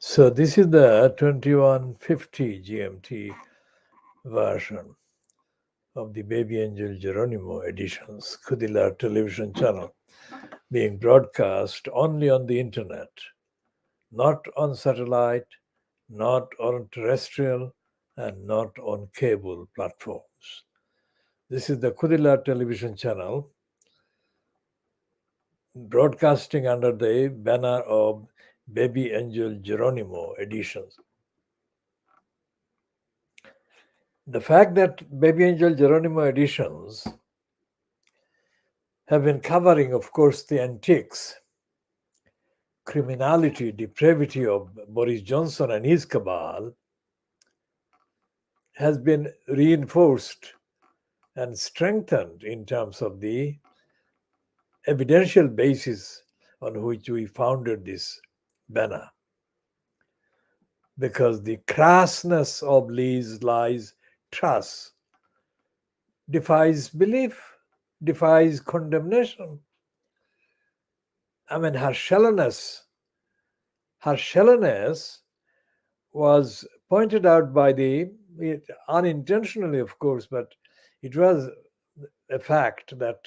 So this is the 2150 GMT version of the BabyAngelGeronimo editions, KhoodeelaarTV television channel, being broadcast only on the internet, not on satellite, not on terrestrial, and not on cable platforms. This is the KhoodeelaarTV television channel, broadcasting under the banner of BabyAngelGeronimo editions. The fact that BabyAngelGeronimo editions have been covering, of course, the antics, criminality, depravity of Boris Johnson and his cabal has been reinforced and strengthened in terms of the evidential basis on which we founded this banner. Because the crassness of Liez Truss defies belief, defies condemnation. I mean, her shallowness was pointed out by unintentionally, of course, but it was a fact that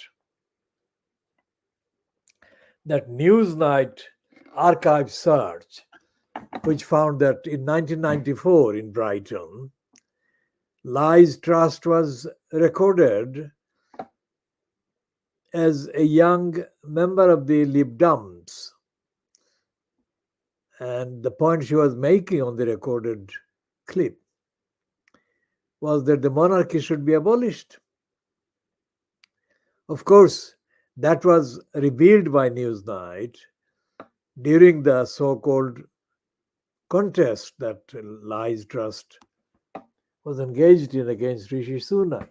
Newsnight archive search, which found that in 1994 in Brighton, Liez Truss was recorded as a young member of the Lib Dems. And the point she was making on the recorded clip was that the monarchy should be abolished. Of course, that was revealed by Newsnight during the so-called contest that Liez Truss was engaged in against Rishi Sunak.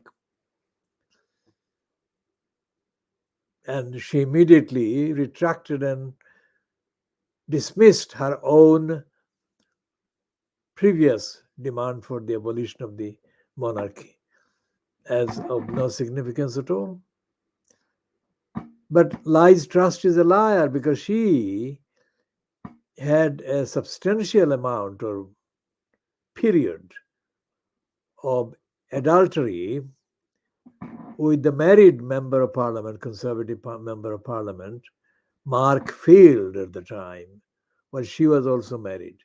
And she immediately retracted and dismissed her own previous demand for the abolition of the monarchy as of no significance at all. But Liez Truss is a liar because she had a substantial amount or period of adultery with the married member of parliament, conservative member of parliament, Mark Field at the time, while she was also married.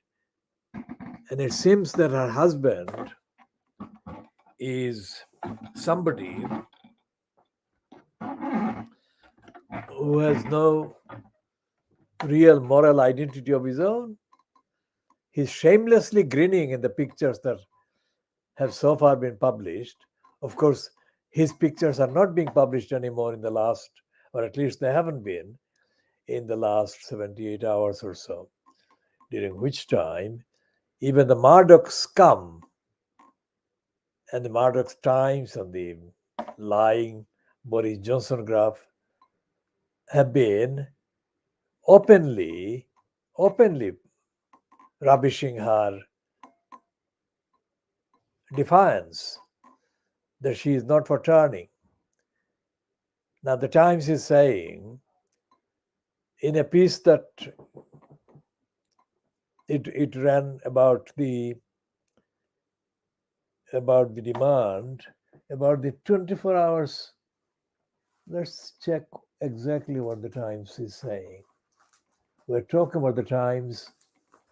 And it seems that her husband is somebody who has no real moral identity of his own. He's shamelessly grinning in the pictures that have so far been published. Of course, his pictures are not being published anymore in the last, or at least they haven't been in the last 78 hours or so, during which time even the Murdoch scum and the Murdoch Times and the lying Boris Johnson graph have been openly rubbishing her defiance that she is not for turning. Now, the Times is saying in a piece that it ran about the demand, about the 24 hours. Let's check exactly what the Times is saying. We're talking about the Times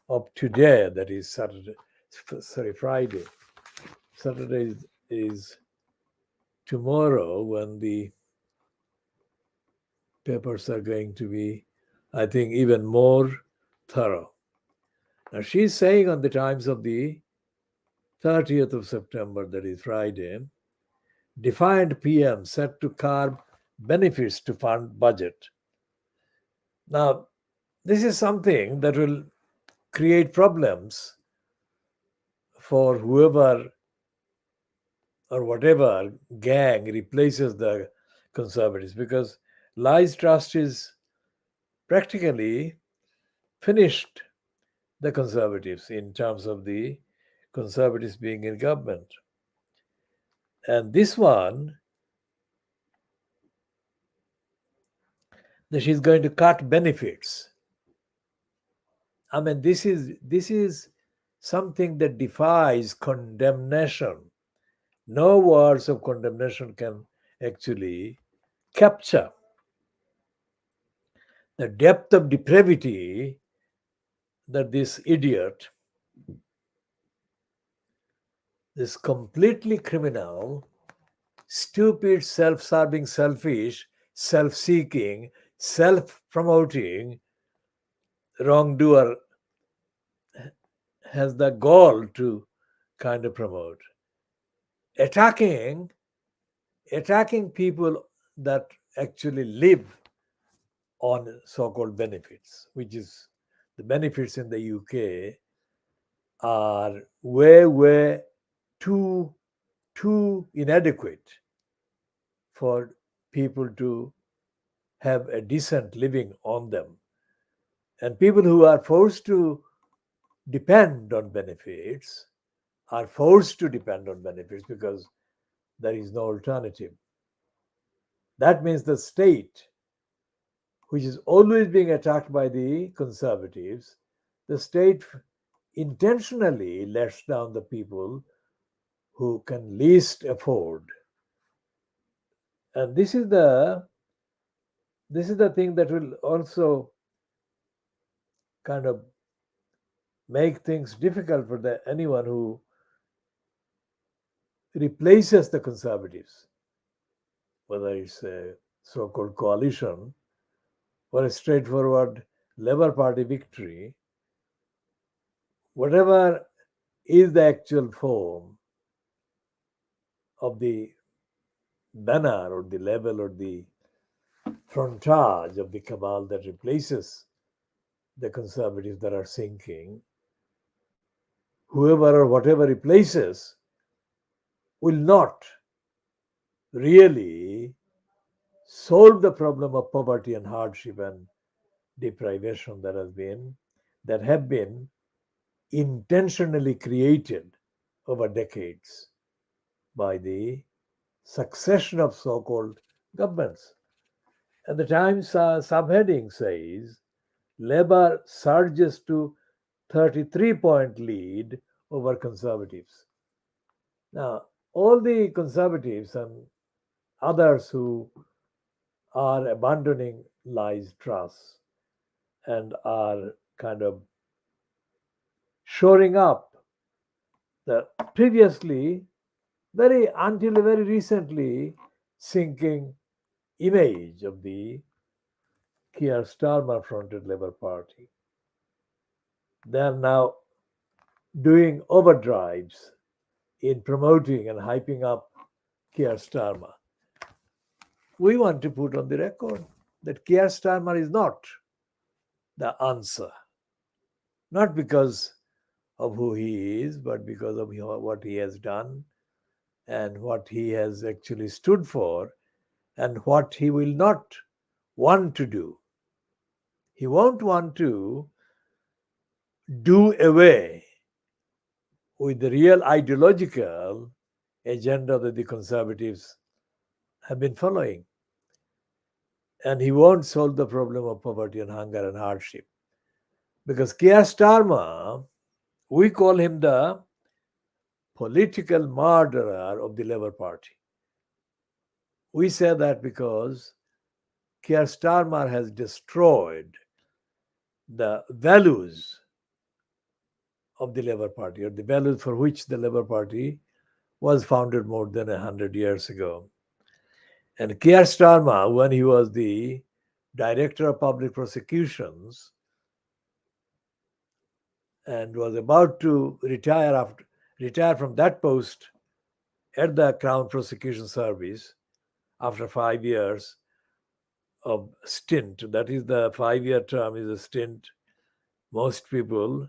of today, that is Friday. Saturday is tomorrow, when the papers are going to be, I think, even more thorough. Now, she's saying on the Times of the 30th of September, that is Friday, defiant PM set to curb benefits to fund budget. Now, this is something that will create problems for whoever or whatever gang replaces the Conservatives, because Liez Truss is practically finished the Conservatives in terms of the Conservatives being in government. And this one, that she's going to cut benefits. I mean, this is something that defies condemnation. No words of condemnation can actually capture the depth of depravity that this idiot, this completely criminal, stupid, self serving, selfish, self seeking, self promoting wrongdoer has the gall to kind of promote. Attacking, attacking people that actually live on so called benefits, which is the benefits in the UK are way, way too inadequate for people to have a decent living on them. And people who are forced to depend on benefits are forced to depend on benefits because there is no alternative. That means the state, which is always being attacked by the conservatives, the state intentionally lets down the people who can least afford. And this is the thing that will also kind of make things difficult for anyone who replaces the conservatives, whether it's a so-called coalition or a straightforward Labour Party victory, whatever is the actual form of the banner or the label or the frontage of the cabal that replaces the conservatives that are sinking, whoever or whatever replaces will not really solve the problem of poverty and hardship and deprivation that have been intentionally created over decades by the succession of so-called governments. And the Times subheading says Labour surges to 33-point lead over Conservatives. Now, all the Conservatives and others who are abandoning Liez Truss and are kind of shoring up the previously, very until very recently, sinking image of the Keir Starmer fronted Labour Party. They are now doing overdrives in promoting and hyping up Keir Starmer. We want to put on the record that Keir Starmer is not the answer, not because of who he is, but because of what he has done and what he has actually stood for and what he will not want to do. He won't want to do away with the real ideological agenda that the conservatives have been following. And he won't solve the problem of poverty and hunger and hardship. Because Keir Starmer, we call him the political murderer of the Labour Party. We say that because Keir Starmer has destroyed the values of the Labour Party, or the values for which the Labour Party was founded more than 100 years ago. And Keir Starmer, when he was the Director of Public Prosecutions and was about to retire from that post at the Crown Prosecution Service after 5 years of stint. That is, the 5-year term is a stint most people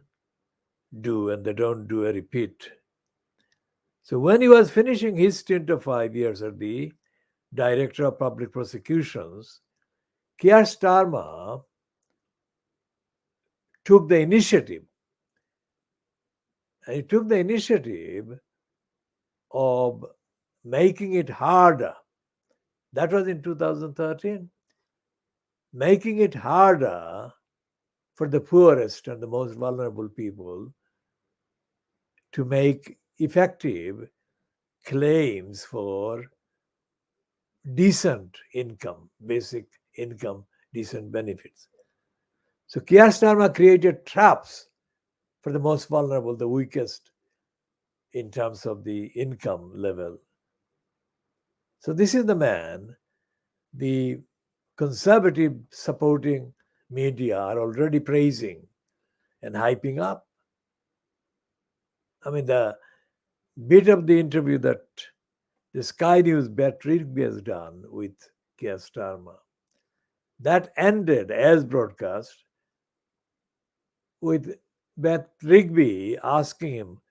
do, and they don't do a repeat. So when he was finishing his stint of 5 years as the Director of Public Prosecutions, Keir Starmer took the initiative. And he took the initiative of making it harder. That was in 2013. Making it harder for the poorest and the most vulnerable people to make effective claims for decent income, basic income, decent benefits. So Keir Starmer created traps for the most vulnerable, the weakest in terms of the income level. So this is the man the conservative supporting media are already praising and hyping up. I mean, the bit of the interview that the Sky News Beth Rigby has done with Keir Starmer, that ended as broadcast with Beth Rigby asking him,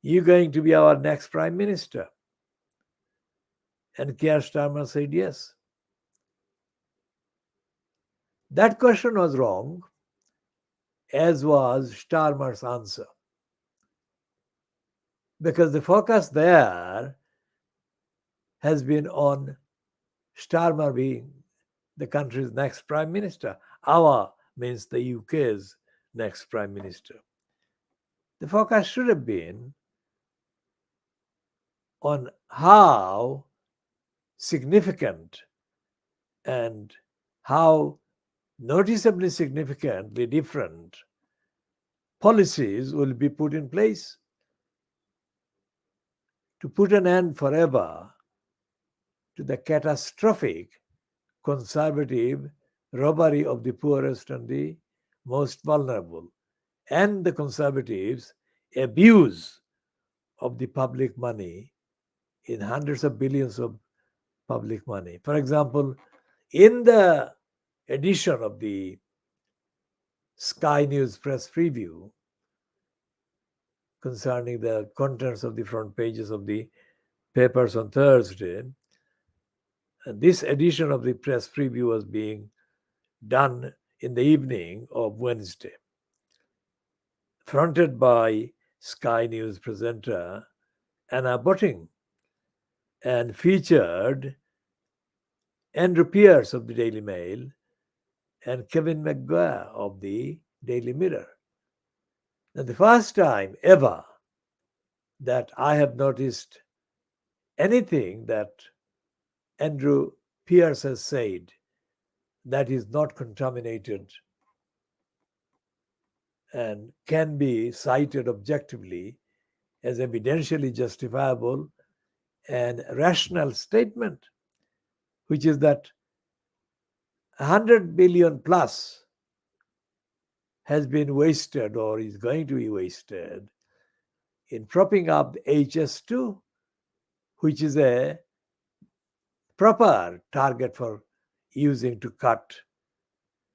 "You going to be our next prime minister?" And Keir Starmer said yes. That question was wrong, as was Starmer's answer. Because the focus there has been on Starmer being the country's next prime minister. Our means the UK's next prime minister. The focus should have been on how significant and how noticeably significantly different policies will be put in place to put an end forever to the catastrophic conservative robbery of the poorest and the most vulnerable, and the conservatives' abuse of the public money in hundreds of billions of public money. For example, in the edition of the Sky News press preview concerning the contents of the front pages of the papers on Thursday, and this edition of the press preview was being done in the evening of Wednesday, fronted by Sky News presenter Anna Botting, and featured Andrew Pierce of the Daily Mail and Kevin McGuire of the Daily Mirror. Now, the first time ever that I have noticed anything that Andrew Pierce has said that is not contaminated and can be cited objectively as evidentially justifiable and rational statement, which is that 100 billion plus has been wasted or is going to be wasted in propping up HS2, which is a proper target for using to cut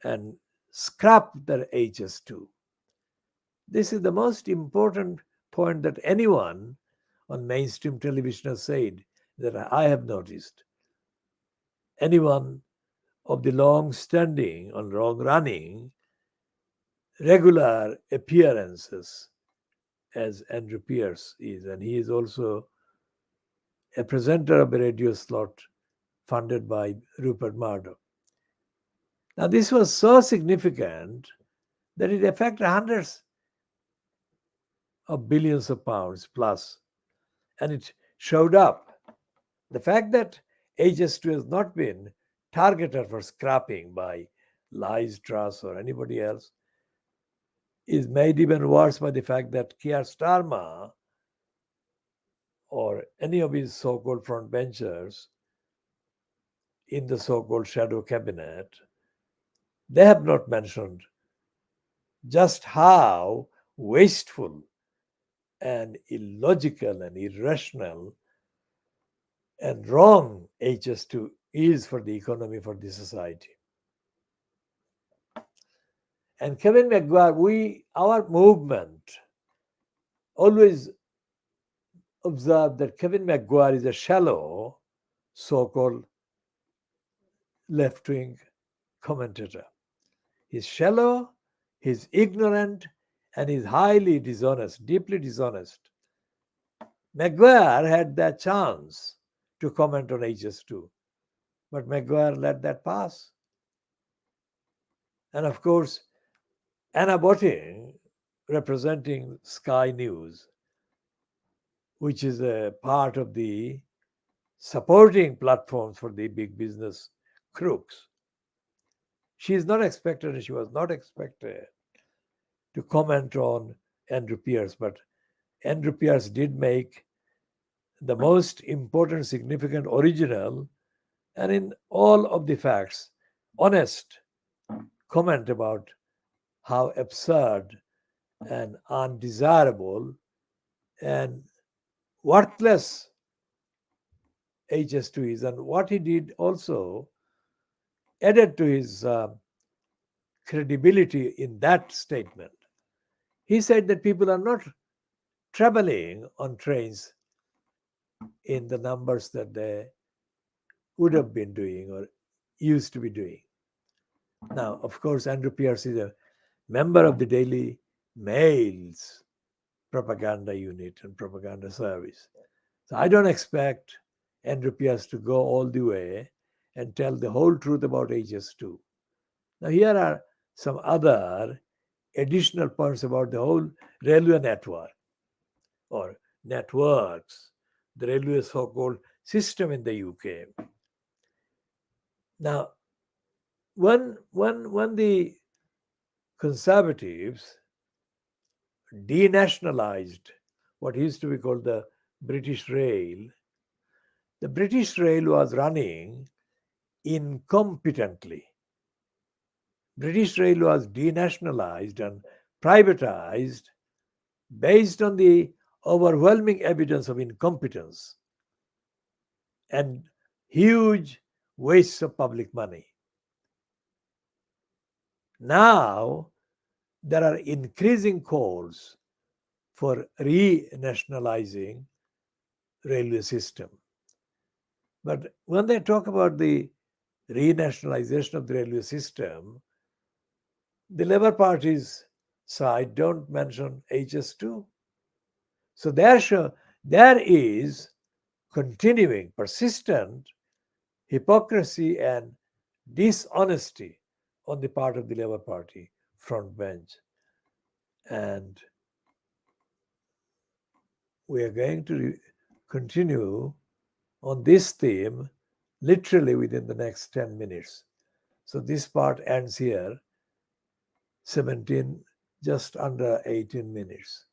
and scrap the HS2. This is the most important point that anyone on mainstream television has said that I have noticed. Anyone of the long-standing or long-running regular appearances as Andrew Pierce is, and he is also a presenter of a radio slot funded by Rupert Murdoch. Now, this was so significant that it affected hundreds of billions of pounds plus, and it showed up. The fact that HS2 has not been targeted for scrapping by Liez Truss or anybody else is made even worse by the fact that Keir Starmer or any of his so-called frontbenchers in the so-called shadow cabinet, they have not mentioned just how wasteful and illogical and irrational and wrong HS2 is for the economy, for the society. And Kevin McGuire, our movement always observed that Kevin McGuire is a shallow, so-called left-wing commentator. He's shallow, he's ignorant, and he's highly dishonest, deeply dishonest. McGuire had that chance to comment on HS2, but McGuire let that pass. And of course, Anna Botting, representing Sky News, which is a part of the supporting platforms for the big business crooks. She is not expected, and she was not expected to comment on Andrew Pierce, but Andrew Pierce did make the most important, significant, original, and in all of the facts, honest comment about how absurd and undesirable and worthless HS2 is. And what he did also added to his credibility in that statement. He said that people are not traveling on trains in the numbers that they would have been doing or used to be doing. Now, of course, Andrew Pierce is a member of the Daily Mail's propaganda unit and propaganda service. So I don't expect Andrew Pierce to go all the way and tell the whole truth about HS2. Now, here are some other additional points about the whole railway network or networks, the railway so-called system in the UK. Now, when the Conservatives denationalized what used to be called the British Rail, the British Rail was running incompetently. British Rail was denationalized and privatized based on the overwhelming evidence of incompetence and huge wastes of public money. Now, there are increasing calls for re-nationalizing railway system. But when they talk about the re-nationalization of the railway system, the Labour Party's side don't mention HS2. So there is continuing, persistent hypocrisy and dishonesty on the part of the Labour Party front bench. And we are going to continue on this theme literally within the next 10 minutes. So this part ends here, 17, just under 18 minutes.